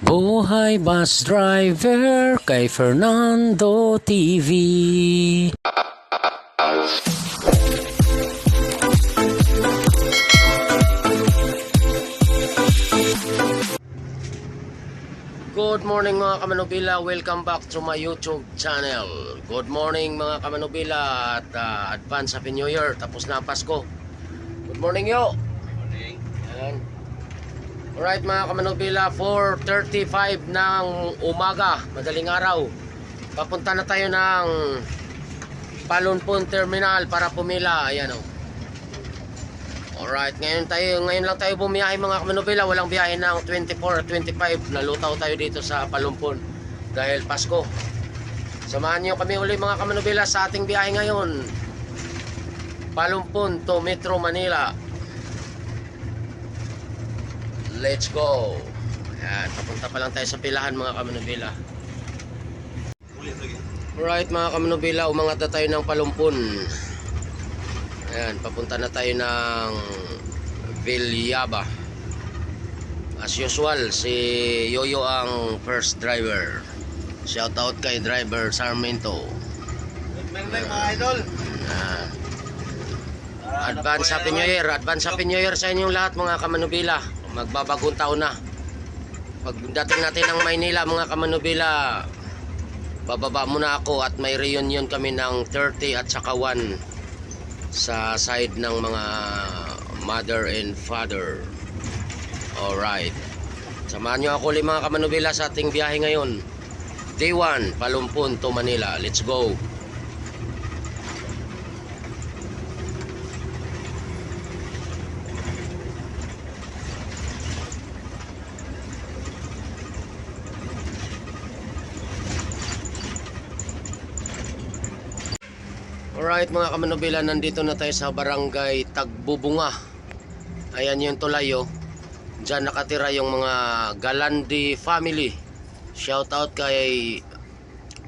Buhay Bus Driver kay Fernando TV. Good morning mga kamanubila, welcome back to my YouTube channel. Good morning mga kamanubila at advance Happy New Year. Tapos na ang Pasko. Good morning yo. Morning. Ayan. Alright mga kamanubila, 4:35 ng umaga, madaling araw. Papunta na tayo ng Palunpon Terminal para pumila. Ayan o. Alright, ngayon lang tayo bumiyahe mga kamanubila. Walang biyahe ng 24 at 25. Nalutaw tayo dito sa Palunpon dahil Pasko. Samahan niyo kami uli mga kamanubila sa ating biyahe ngayon. Palunpon to Metro Manila. Let's go. Ayan, papunta pa lang tayo sa pilahan mga kamanubila. Alright mga kamanubila, umangat na tayo ng Palunpon. Ayan, papunta na tayo ng Villaba. As usual, si Yoyo ang first driver. Shout out kay driver Sarmiento. Good morning mga idol. Advance Happy New Year. Advance Happy New Year sa inyong lahat mga kamanubila. Magbabagong taon na. Pagdating natin ng Maynila mga kamanubila, bababa muna ako at may reunion kami ng 30 at saka 1 sa side ng mga mother and father. Alright, samahan nyo ako ulit mga kamanubila sa ating biyahe ngayon. Day 1, Palunpon to Manila. Let's go. Alright mga kamanubila, nandito na tayo sa barangay Tagbubunga. Ayan yung tulayo. Diyan nakatira yung mga Galandi family. Shout out kay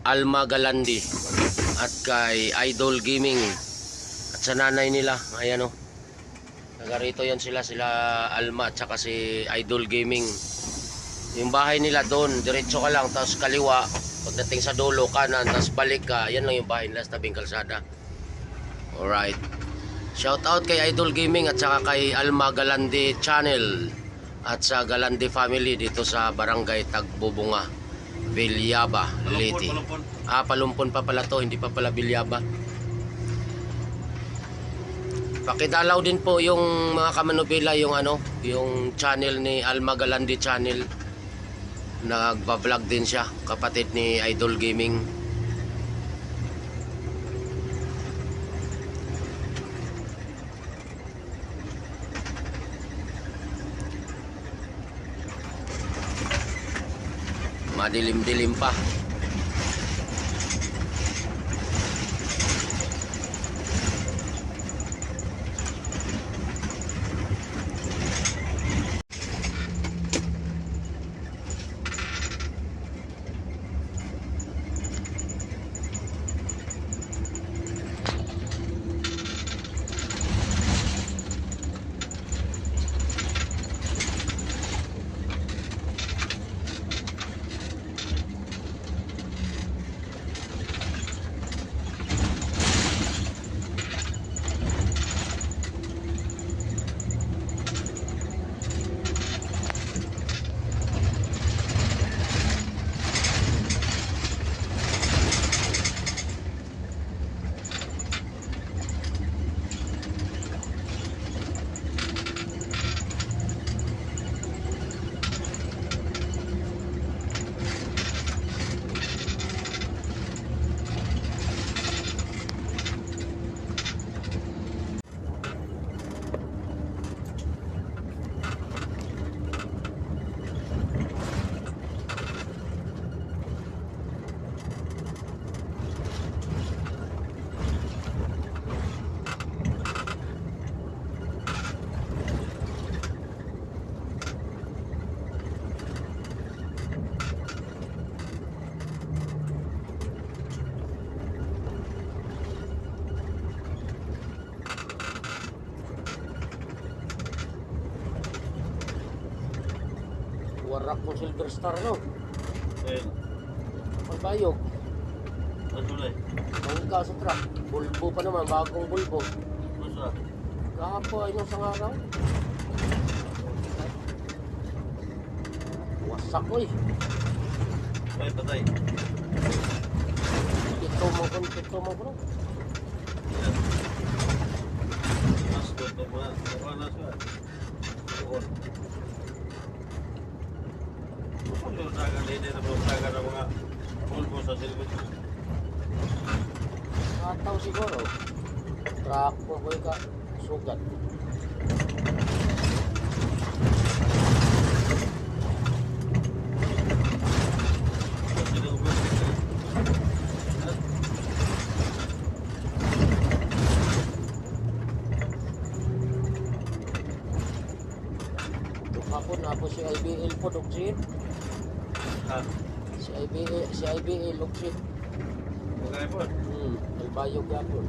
Alma Galandi at kay Idol Gaming at sa nanay nila. Ayan o, taga rito yan sila Alma at saka si Idol Gaming. Yung bahay nila doon, diretso ka lang, tapos kaliwa. Pagdating sa dulo, kanan, tapos balik ka. Yan lang yung bahay nila sa tabing kalsada. Alright. Shout out kay Idol Gaming at saka kay Alma Galandi Channel at sa Galandi family dito sa barangay Tagbubunga, Villaba, Leyte. Palunpon pa pala to, hindi pa pala Villaba. Pakidalaw din po yung mga kamanubila yung yung channel ni Alma Galandi Channel. Nagba-vlog din siya, kapatid ni Idol Gaming. Madilim-dilim pa. Warak mo Silver Star, no? Eh, Pagbayog. masulay. Mangga sa truck. Bulbo pa naman, bagong bulbo. Masa. Kahapon ay nung sang araw. Wasak ko eh. Ay, patay. Ito mo ko. Mas ito mo na. Mukha na siya. Oo. Kung yung saga din na mga saga ng mga pulpo sa silbit. Kataw siguro. Truck mo ko ka. Sugat. Hapon na po si IBL po, Luksit. Ha? Si IBL, Luksit. Magkaya po. Nagbayog yapon.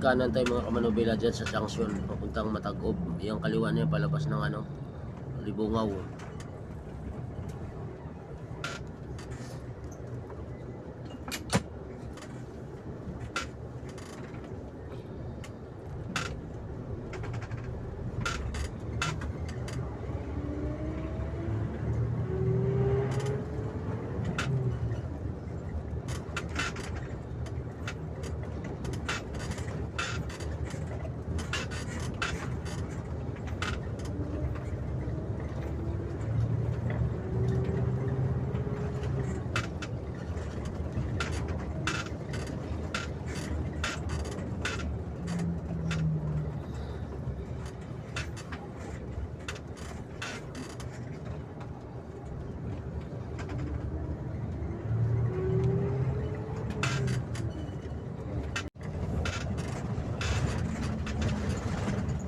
kanan tayo mga kamanubila dyan sa junction papuntang Matagob. Yung kaliwa niya palabas ng ano, Libungaw.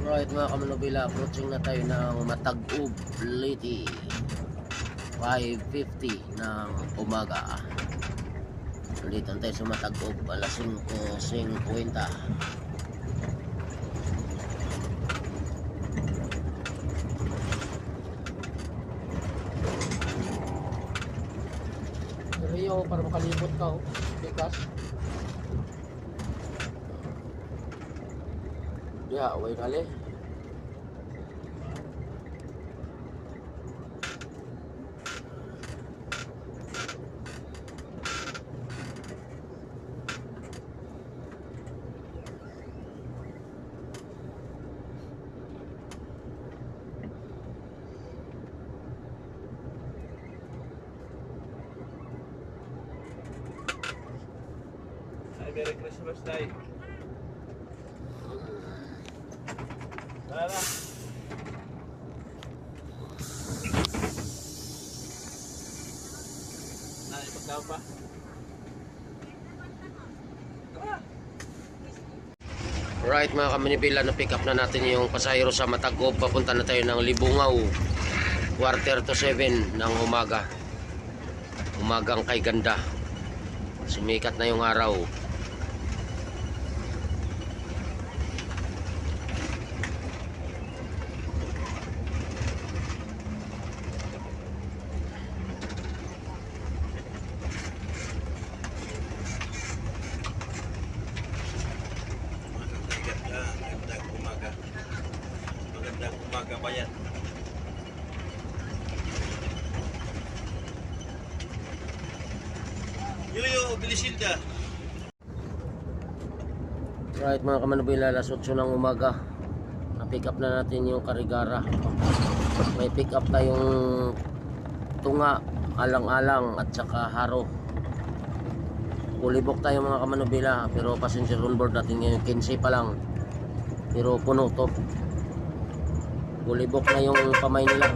Right mga kamanubila, approaching na tayo ng Matagob, Leyte. 5:50 ng umaga. Dito tayo sa Matagob, alas 5:50. Rio, para makalibot ka, bikas. Ya, way kali. Ay, Merry Christmas tayo. Tara na. Pagkaw pa. Right mga kamanibila, na pick up na natin yung pasahero sa Matagob. Papunta na tayo ng Libungaw. 6:45 ng umaga. Umagang kay ganda. Sumikat na yung araw. Magandang umaga bayan. Yuyo, Bilisilda. Right mga kamanubila, alas 8 ng umaga. Na-pick up na natin yung Karigara. May pick up tayong Tunga, Alang-alang at saka Haro. Kulibok tayo mga kamanubila, pero passenger on board natin ngayon 15 pa lang. Pero puno to. Kulibok na yung pamay nila.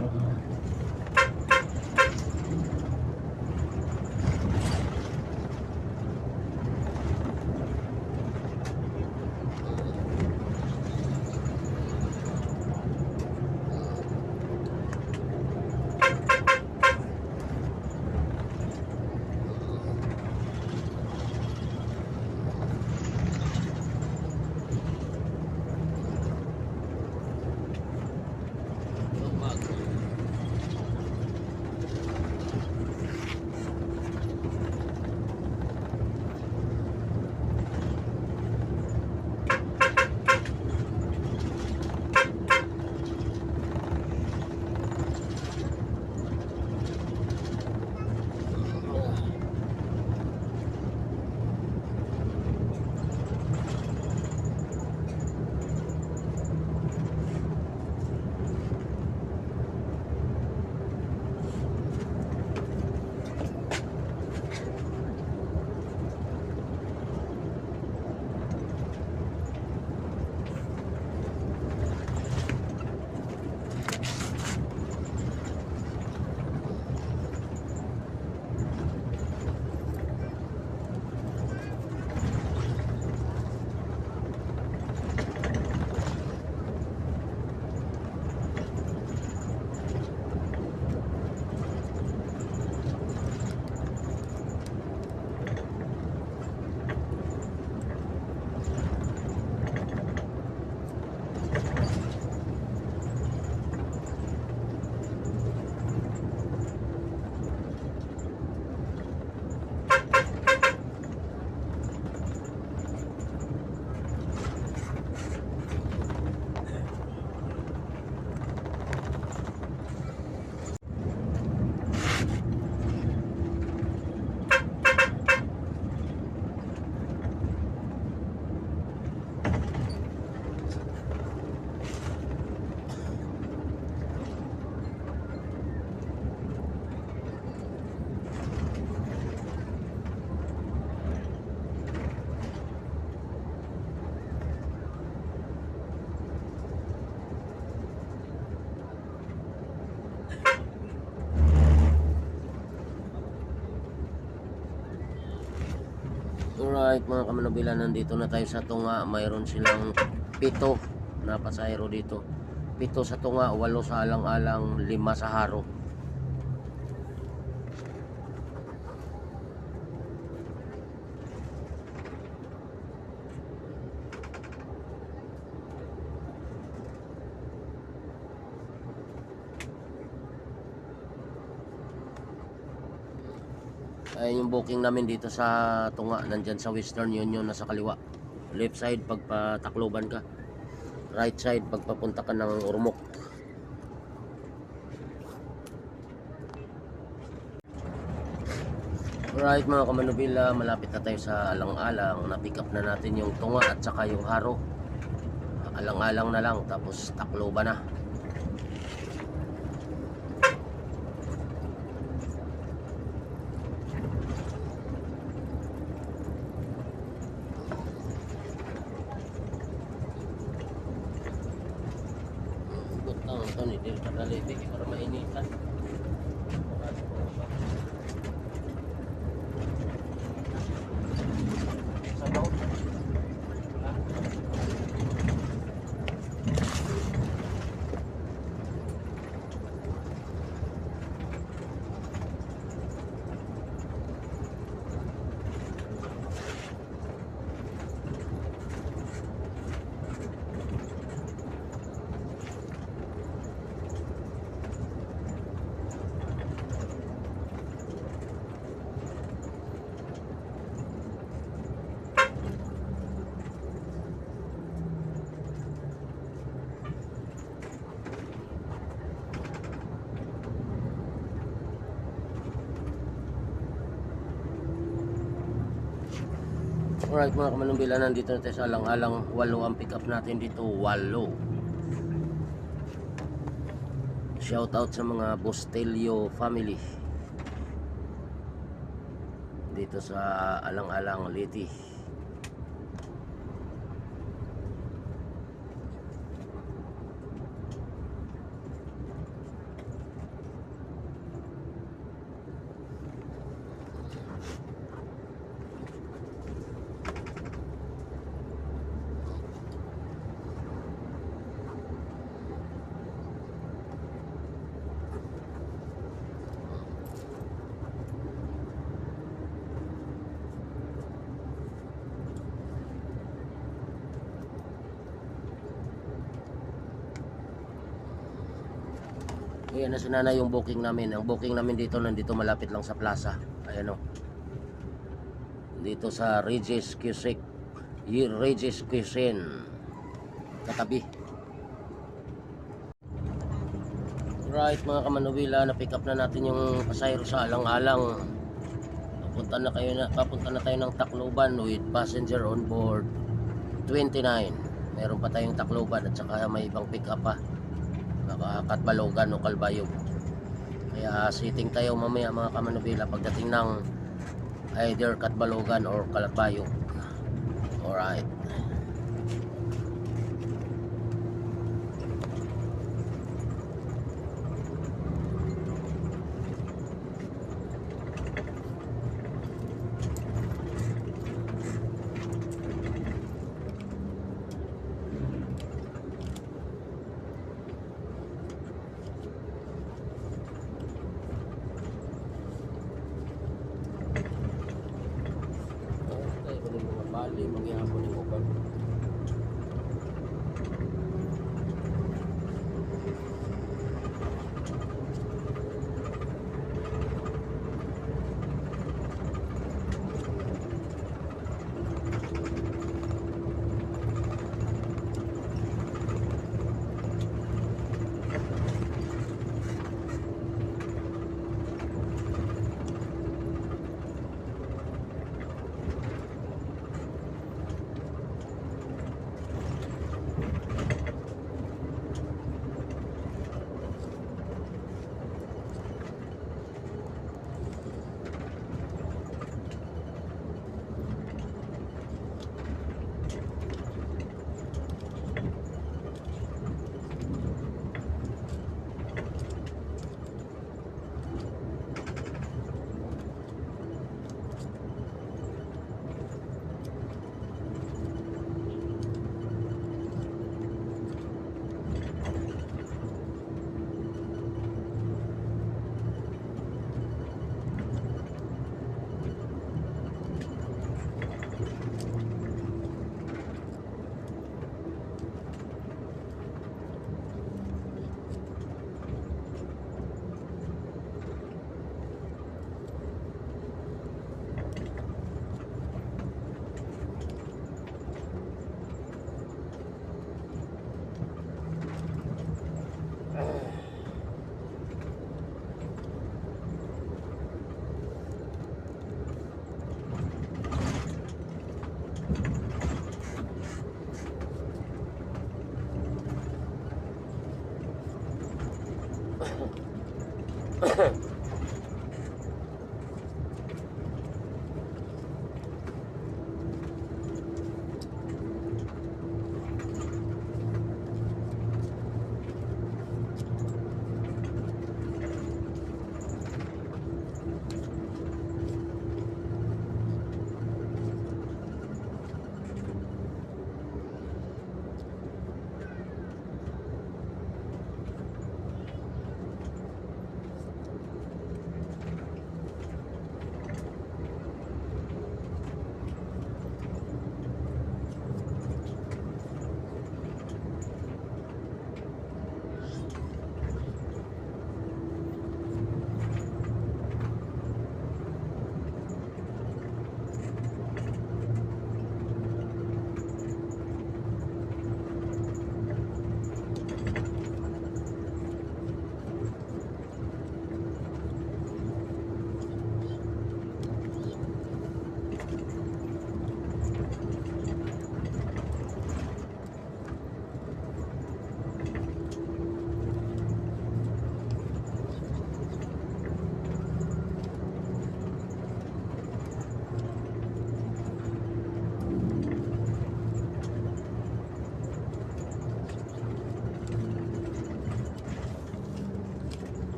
Alright mga kamanubila, nandito na tayo sa Tunga. Mayroon silang 7 na pasahero dito. 7 sa Tunga, 8 sa Alang-alang, 5 sa Haro. Ayun yung booking namin dito sa Tunga. Nandyan sa Western Union, nasa kaliwa. Left side pagpa Tacloban ka, right side pagpapunta ka ng Ormoc. Alright mga kamanubila, malapit na tayo sa Alang-alang. Na-pick up na natin yung Tunga at saka yung Haro. Alang-alang na lang, tapos Tacloban na. Butang ito ni Del Catalebe para mainitan. Alright mga kamanubila, nandito na tayo sa Alang-alang. 8 ang pick up natin dito, 8. Shout out sa mga Bostelio family dito sa Alang-alang, Leyte. Ayan na si Nanay yung booking namin. Ang booking namin dito, nandito malapit lang sa plaza. Ayan o. Dito sa Regis Cuisine. Regis Cuisine. Katabi. Right mga kamanubila, na-pick up na natin yung pasahero sa Alang-alang. Papunta na tayo ng Tacloban with passenger on board 29. Meron pa tayong Tacloban at saka may ibang pick up pa. Katbalogan o Calbayog. Kaya sitting tayo mamaya mga kamanubila pagdating ng either Katbalogan or Calbayog. Alright. Bali, maghihapon yung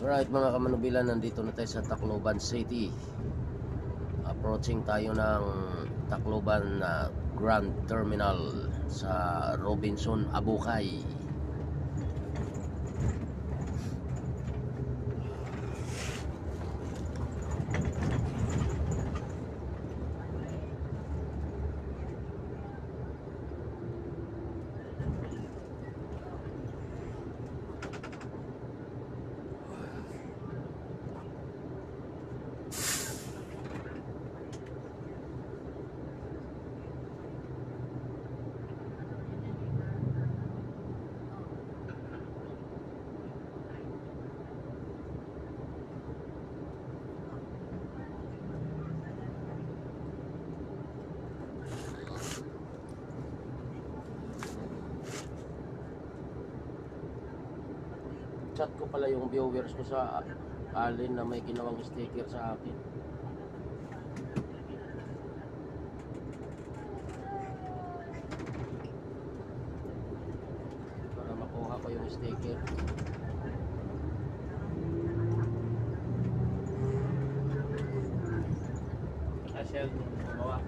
Alright mga kamanubilan, nandito na tayo sa Tacloban City. Approaching tayo ng Tacloban Grand Terminal sa Robinson Abukay. Chat ko pala yung viewers ko sa Alin na may ginawang sticker sa akin. Para makuha ko yung sticker. Asya gumawa.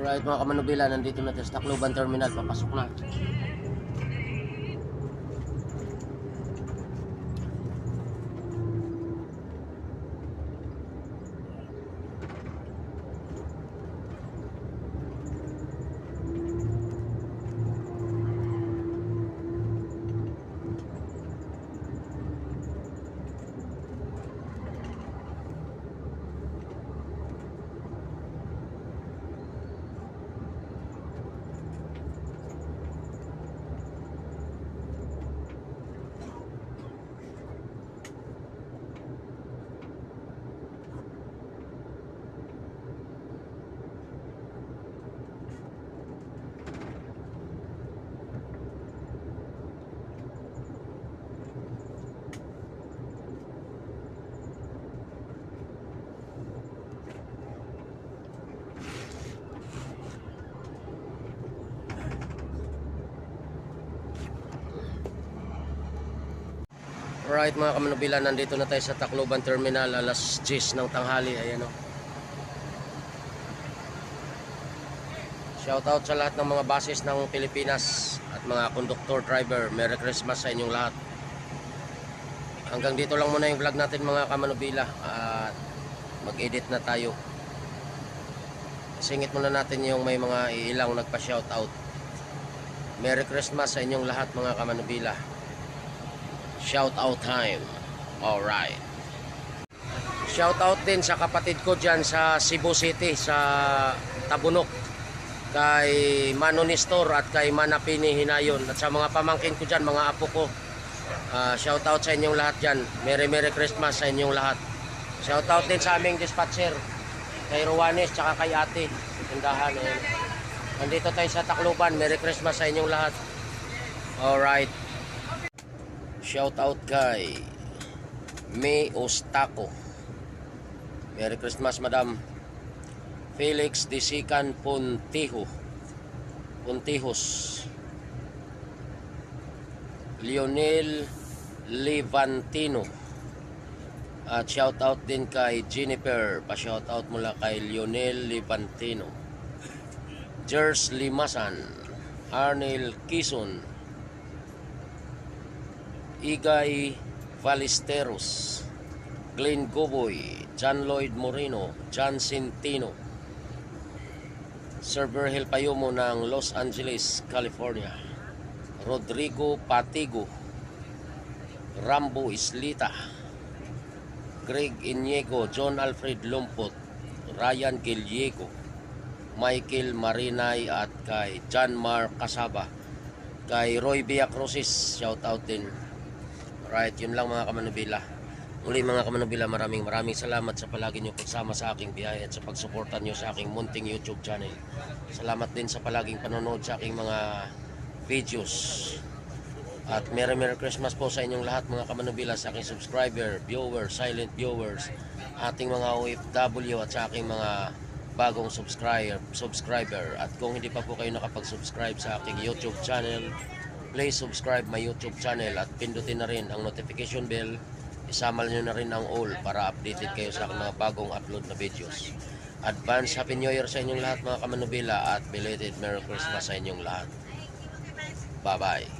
Alright mga kamanubila, nandito na tayo sa Tacloban Terminal, papasok na. Alright mga kamanubila, nandito na tayo sa Tacloban Terminal, alas 10 ng tanghali. Ayan o. Shoutout sa lahat ng mga buses ng Pilipinas at mga conductor, driver. Merry Christmas sa inyong lahat. Hanggang dito lang muna yung vlog natin mga kamanubila. At mag-edit na tayo. Singit muna natin yung may mga ilang nagpa-shoutout. Merry Christmas sa inyong lahat mga kamanubila. Shout out time. Alright. Shout out din sa kapatid ko dyan sa Cebu City, sa Tabunok, kay Mano Nestor at kay Manapini Hinayon, at sa mga pamangkin ko dyan, mga apo ko. Shout out sa inyong lahat dyan. Merry Christmas sa inyong lahat. Shout out din sa aming dispatcher, kay Ruanes tsaka kay ate tindahan. Nandito tayo sa Tacloban. Merry Christmas sa inyong lahat. Alright. Shout out kay May Ostaco. Merry Christmas Madam. Felix Disican Puntihos. Lionel Levantino. At shout out din kay Jennifer. Pa-shout out mula kay Lionel Levantino. Jers Limasan. Arnel Quizon. Igay Ballesteros, Glenn Goboy, John Lloyd Moreno, John Centino, Sir Virgil Payumo ng Los Angeles, California, Rodrigo Patigo, Rambo Islita, Greg Iniego, John Alfred Lumpot, Ryan Giliego, Michael Marinay at kay John Mar Casaba, kay Roy Villacrucis, shout out din. Right, yun lang mga kamanubila. Muli mga kamanubila, maraming salamat sa palagi nyo pagsama sa aking biyahe at sa pagsuporta nyo sa aking munting YouTube channel. Salamat din sa palaging panonood sa aking mga videos. At Merry Christmas po sa inyong lahat mga kamanubila, sa aking subscriber, viewers, silent viewers, ating mga OFW at sa aking mga bagong subscriber. At kung hindi pa po kayo nakapag-subscribe sa aking YouTube channel, please subscribe my YouTube channel at pindutin na rin ang notification bell. Isama nyo na rin ang all para updated kayo sa mga bagong upload na videos. Advance Happy New Year sa inyong lahat mga kamanubila at belated Merry Christmas sa inyong lahat. Bye bye.